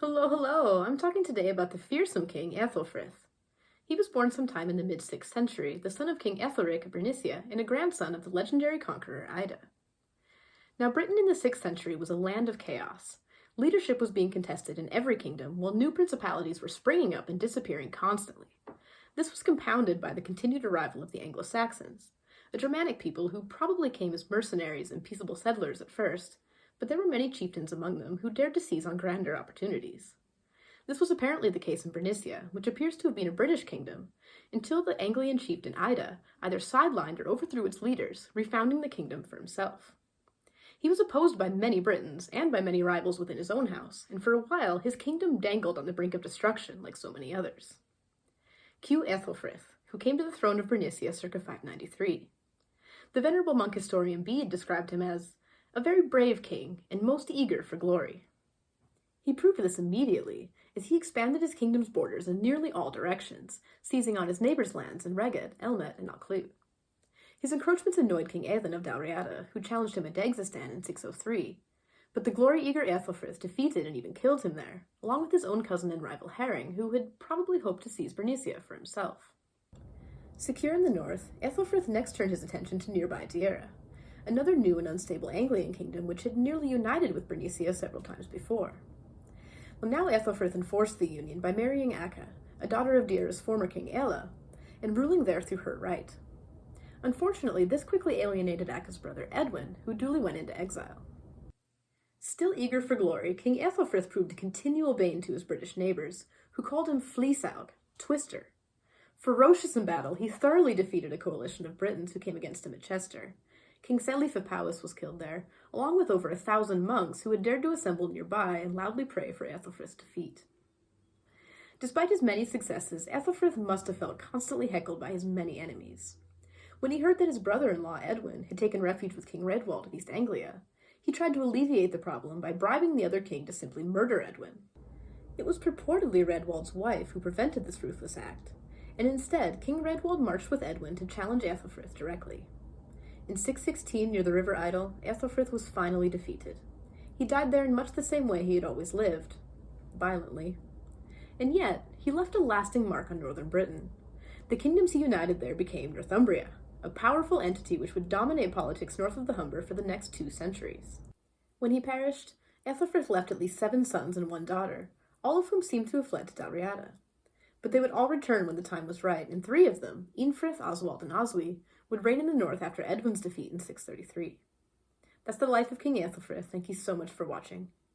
Hello, hello! I'm talking today about the fearsome king Aethelfrith. He was born sometime in the mid-6th century, the son of King Aethelric of Bernicia and a grandson of the legendary conqueror Ida. Now, Britain in the 6th century was a land of chaos. Leadership was being contested in every kingdom, while new principalities were springing up and disappearing constantly. This was compounded by the continued arrival of the Anglo-Saxons, a Germanic people who probably came as mercenaries and peaceable settlers at first, but there were many chieftains among them who dared to seize on grander opportunities. This was apparently the case in Bernicia, which appears to have been a British kingdom, until the Anglian chieftain Ida either sidelined or overthrew its leaders, refounding the kingdom for himself. He was opposed by many Britons and by many rivals within his own house, and for a while his kingdom dangled on the brink of destruction like so many others. Cue Aethelfrith, who came to the throne of Bernicia circa 593. The venerable monk historian Bede described him as a very brave king, and most eager for glory. He proved this immediately, as he expanded his kingdom's borders in nearly all directions, seizing on his neighbors' lands in Reged, Elmet, and Alclute. His encroachments annoyed King Aethelfrith of Dalriada, who challenged him at Degsistan in 603, but the glory-eager Aethelfrith defeated and even killed him there, along with his own cousin and rival Herring, who had probably hoped to seize Bernicia for himself. Secure in the north, Aethelfrith next turned his attention to nearby Deira, another new and unstable Anglian kingdom which had nearly united with Bernicia several times before. Well, now Aethelfrith enforced the union by marrying Acca, a daughter of Deira's former king Aella, and ruling there through her right. Unfortunately, this quickly alienated Acca's brother Edwin, who duly went into exile. Still eager for glory, King Aethelfrith proved a continual bane to his British neighbors, who called him Fleesaug, Twister. Ferocious in battle, he thoroughly defeated a coalition of Britons who came against him at Chester. King Selif of Powys was killed there, along with over 1,000 monks who had dared to assemble nearby and loudly pray for Aethelfrith's defeat. Despite his many successes, Aethelfrith must have felt constantly heckled by his many enemies. When he heard that his brother-in-law Edwin had taken refuge with King Redwald of East Anglia, he tried to alleviate the problem by bribing the other king to simply murder Edwin. It was purportedly Redwald's wife who prevented this ruthless act, and instead King Redwald marched with Edwin to challenge Aethelfrith directly. In 616, near the river Idle, Aethelfrith was finally defeated. He died there in much the same way he had always lived, violently. And yet, he left a lasting mark on northern Britain. The kingdoms he united there became Northumbria, a powerful entity which would dominate politics north of the Humber for the next 2 centuries. When he perished, Aethelfrith left at least 7 sons and 1 daughter, all of whom seemed to have fled to Dalriada. But they would all return when the time was right, and 3 of them, Eanfrith, Oswald, and Oswy, would reign in the north after Edwin's defeat in 633. That's the life of King Aethelfrith. Thank you so much for watching.